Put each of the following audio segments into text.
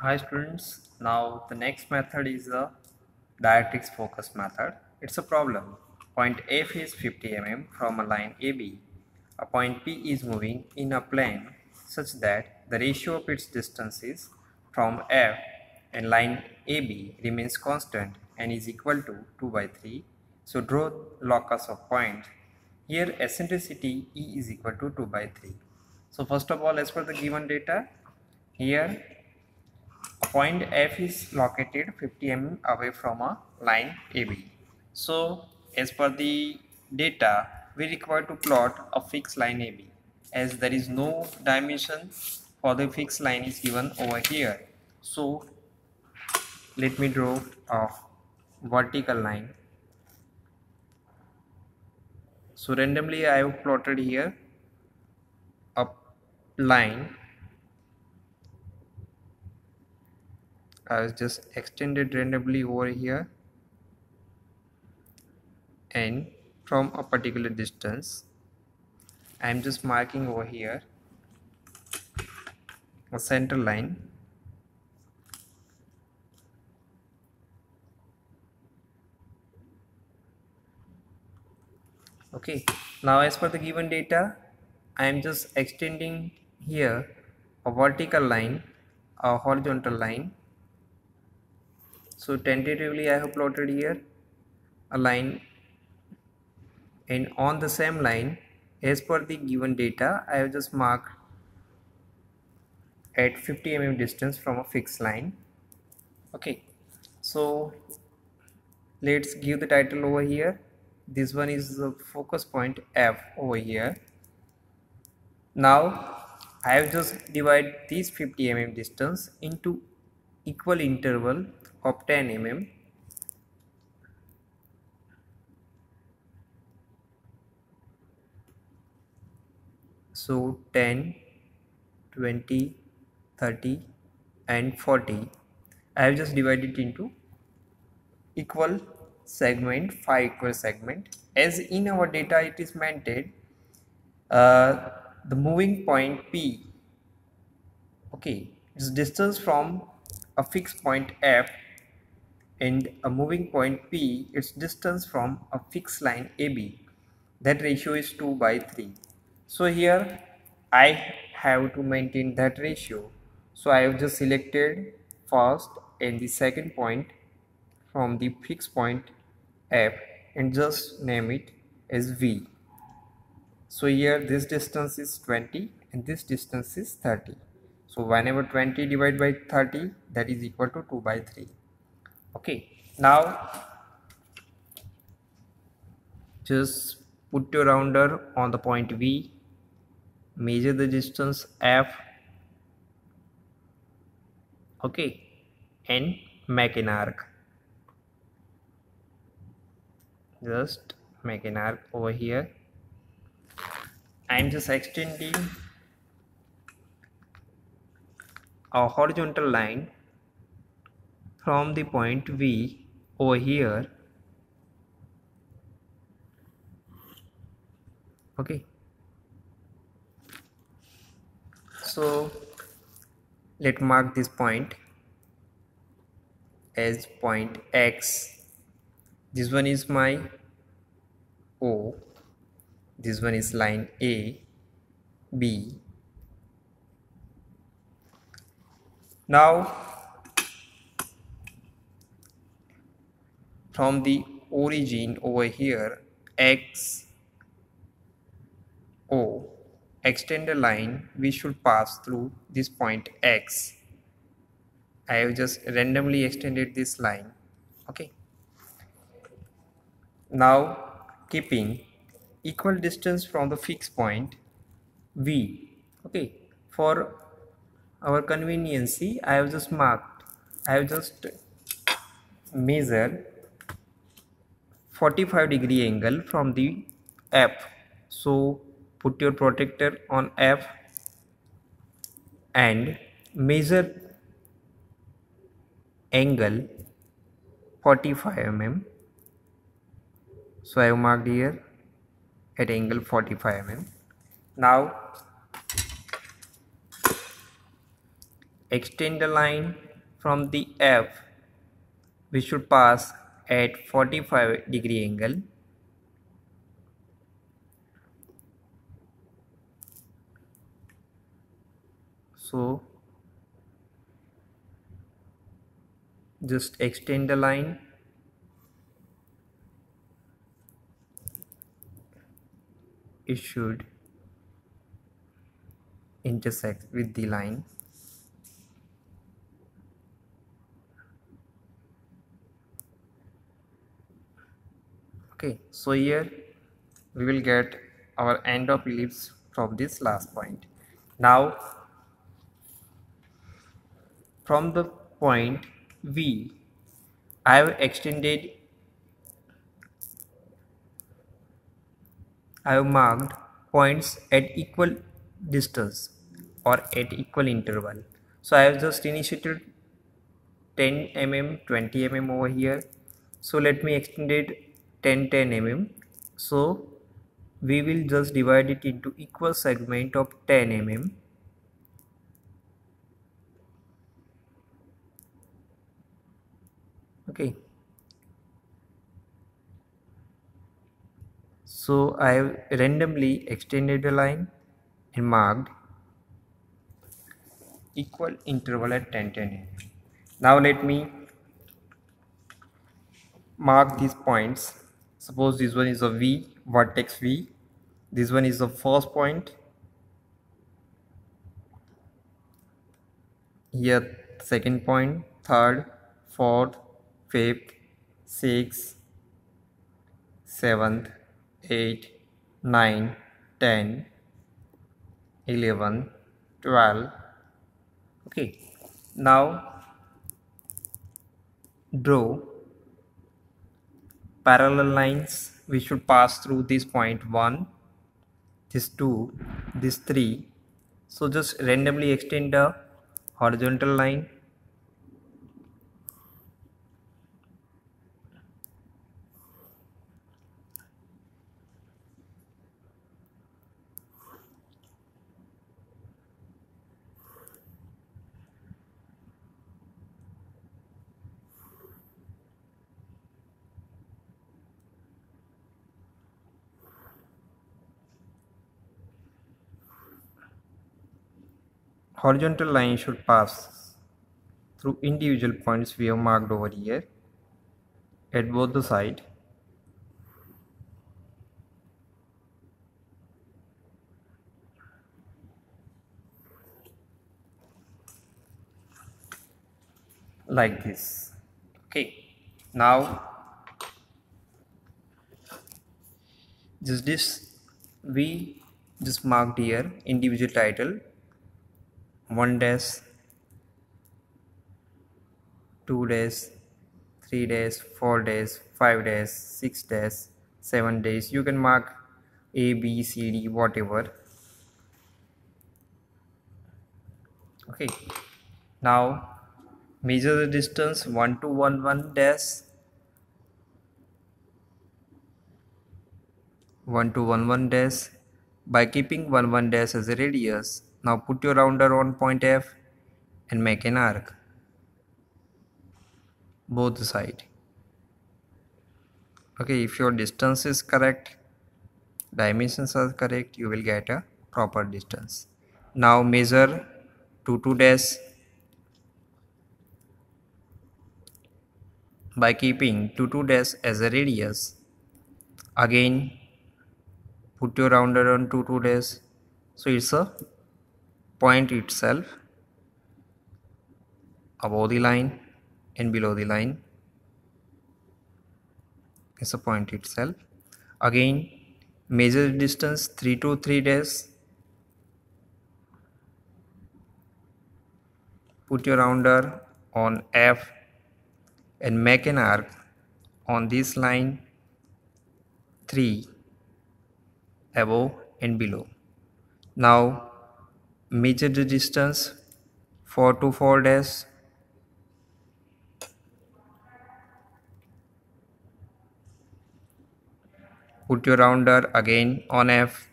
Hi students, now the next method is the directrix focus method. It's a problem. Point F is 50 mm from a line AB. A point P is moving in a plane such that the ratio of its distances from F and line AB remains constant and is equal to 2 by 3. So draw locus of point. Here eccentricity E is equal to 2 by 3. So first of all, as per the given data, here point F is located 50 mm away from a line AB. So as per the data, we require to plot a fixed line AB as there is no dimension for the fixed line is given over here. So let me draw a vertical line. So randomly I have plotted here a line. I was just extended randomly over here and from a particular distance I am just marking over here a center line. Okay, now as per the given data, I am just extending here a vertical line, a horizontal line. So tentatively I have plotted here a line, and on the same line as per the given data I have just marked at 50 mm distance from a fixed line. Okay, so let's give the title over here. This one is the focus point F over here. Now I have just divided this 50 mm distance into equal interval of 10 mm. So 10, 20, 30 and 40. I have just divided into equal segment, 5 equal segment. As in our data it is maintained the moving point P, okay, is distance from a fixed point F, and a moving point P its distance from a fixed line AB. That ratio is 2 by 3. So here I have to maintain that ratio. So I have just selected first and the second point from the fixed point F and just name it as V. So here this distance is 20 and this distance is 30. So whenever 20 divided by 30, that is equal to 2 by 3. Okay, now just put your rounder on the point V, measure the distance F, okay, and make an arc. Just make an arc over here. I'm just extending a horizontal line from the point V over here. Okay, so let's mark this point as point X. This one is my O, this one is line A, B. Now from the origin over here X, O, extend a line we should pass through this point X. I have just randomly extended this line. Okay, now keeping equal distance from the fixed point V. Okay, for our conveniency I have just measured 45-degree angle from the F. So put your protractor on F and measure angle 45 mm. So I have marked here at angle 45 mm. Now extend the line from the F we should pass at 45-degree angle. So just extend the line. It should intersect with the line. Okay, so here we will get our end of ellipse from this last point. Now from the point V, I have marked points at equal distance or at equal interval. So I have just initiated 10 mm, 20 mm over here. So let me extend it 10 mm. So we will just divide it into equal segment of 10 mm. Okay. So I have randomly extended the line and marked equal interval at 10 mm. Now let me mark these points. Suppose this one is a V, vertex V. This one is the first point. Here second point, third, fourth, fifth, sixth, seventh, 8, 9, 10, 11, 12. Okay, now draw parallel lines. We should pass through this point 1, this 2, this 3. So just randomly extend the horizontal line. Horizontal line should pass through individual points we have marked over here at both the side. Like this. Okay, now we just marked here individual title 1 dash, 2 dash, 3 days, 4 days, 5 days, 6 days, 7 days. You can mark A, B, C, D, whatever. Okay, now measure the distance 1 to 1 1 dash, 1 to 1 1 dash by keeping 1 1 dash as a radius. Now put your rounder on point F and make an arc both side. Okay, if your distance is correct, dimensions are correct, you will get a proper distance. Now measure 2 2 dash by keeping 2 2 dash as a radius. Again put your rounder on 2 2 dash, so it's a point itself above the line and below the line. It's a point itself. Again measure distance 3 to 3 dash, put your rounder on F and make an arc on this line 3 above and below. Now measure the distance 4 to 4 dash, put your rounder again on F,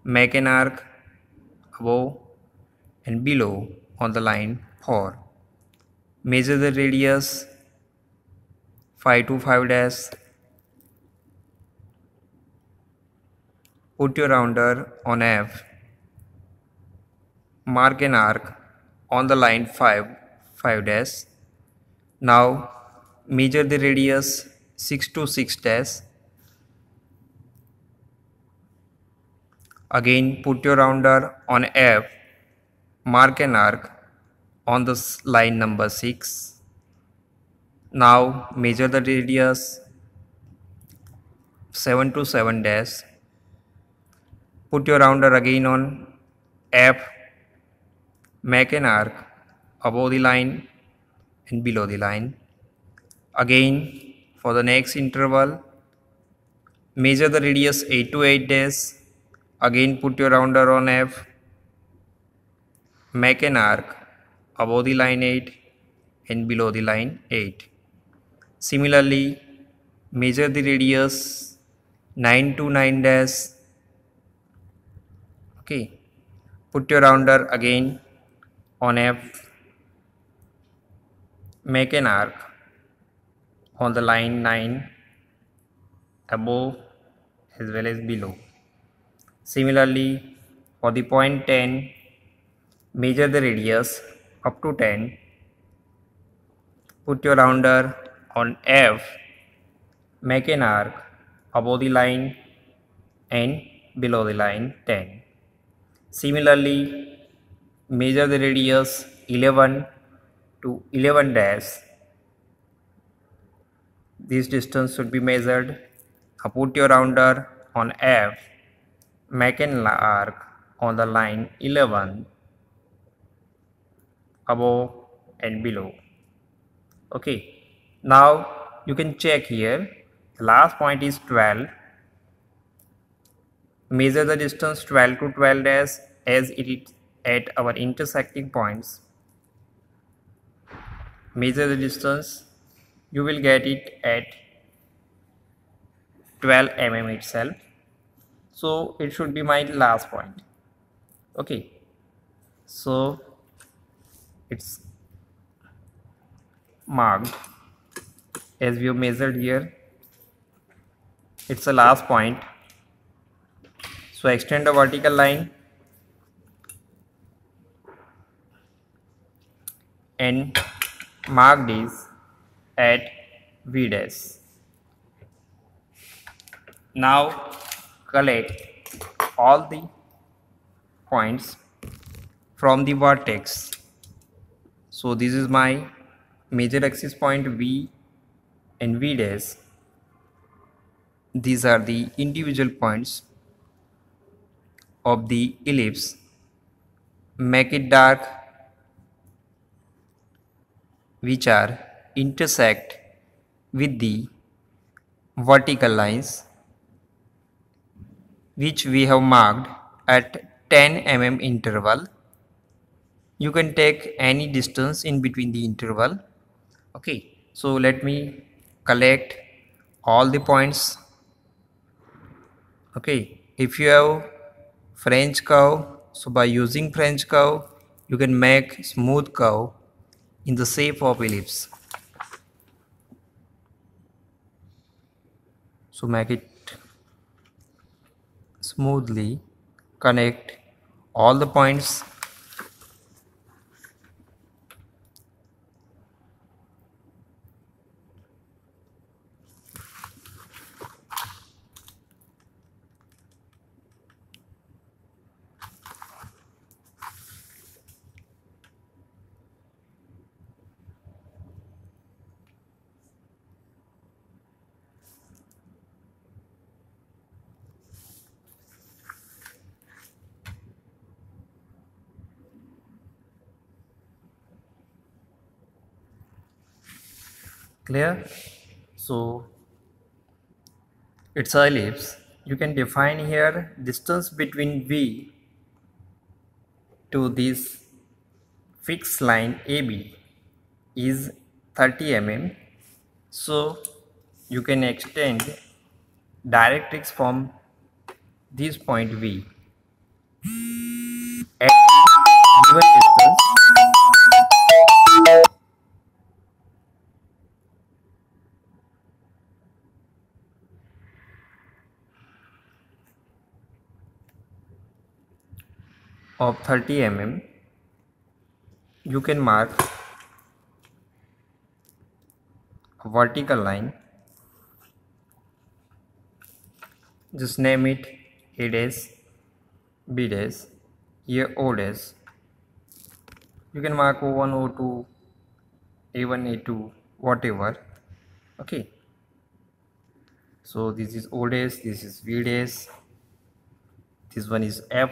make an arc above and below on the line 4. Measure the radius 5 to 5 dash. Put your rounder on F. Mark an arc on the line 5 dash. Now measure the radius 6 to 6 dash. Again put your rounder on F. Mark an arc on the line number 6. Now measure the radius 7 to 7 dash. Put your rounder again on F. Make an arc above the line and below the line. Again for the next interval, measure the radius 8 to 8 dash. Again put your rounder on F. Make an arc above the line 8 and below the line 8. Similarly, measure the radius 9 to 9 dash. Okay, put your rounder again on F. Make an arc on the line 9 above as well as below. Similarly, for the point 10, measure the radius up to 10. Put your rounder on F. Make an arc above the line and below the line 10. Similarly, measure the radius 11 to 11 dash. This distance should be measured. Now put your rounder on F. Make an arc on the line 11 above and below. Okay, now you can check here. The last point is 12. Measure the distance 12 to 12 dash as it is at our intersecting points. Measure the distance, you will get it at 12 mm itself. So it should be my last point. Okay, so it's marked as we have measured here. It's the last point. So extend the vertical line and mark this at V dash. Now collect all the points from the vertex. So this is my major axis point V and V dash. These are the individual points of the ellipse. Make it dark, which are intersect with the vertical lines which we have marked at 10 mm interval. You can take any distance in between the interval. Okay, so let me collect all the points. Okay, if you have French curve, so by using French curve you can make smooth curve in the shape of ellipse. So make it smoothly, connect all the points. Clear? So it's an ellipse. You can define here distance between V to this fixed line AB is 30 mm. So you can extend directrix from this point V at given distance of 30 mm, you can mark a vertical line. Just name it A dash, B dash, here O dash. You can mark O1, O2, A1, A2, whatever. Okay. So this is O dash, this is V dash, this one is F.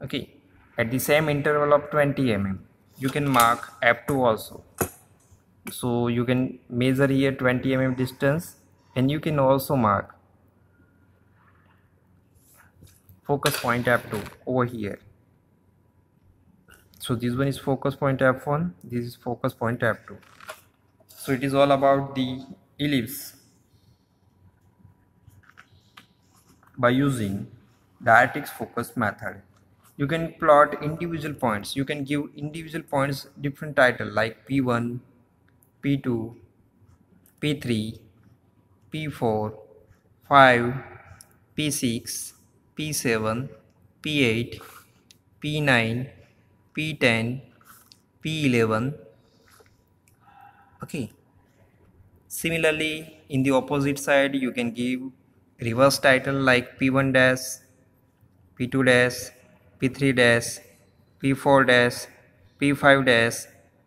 Okay. At the same interval of 20 mm, you can mark F2 also. So you can measure here 20 mm distance, and you can also mark focus point F2 over here. So this one is focus point F1, this is focus point F2. So it is all about the ellipse. By using directrix focus method, you can plot individual points. You can give individual points different title like P1, P2, P3, P4, 5, P6, P7, P8, P9, P10, P11. Okay. Similarly, in the opposite side, you can give reverse title like P1 dash, P2 dash, P3 dash, P4 dash, P5 dash,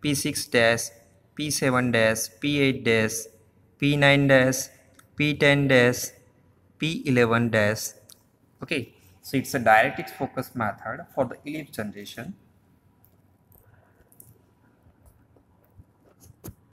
P6 dash, P7 dash, P8 dash, P9 dash, P10 dash, P11 dash. Okay, so it's a directrix focus method for the ellipse generation.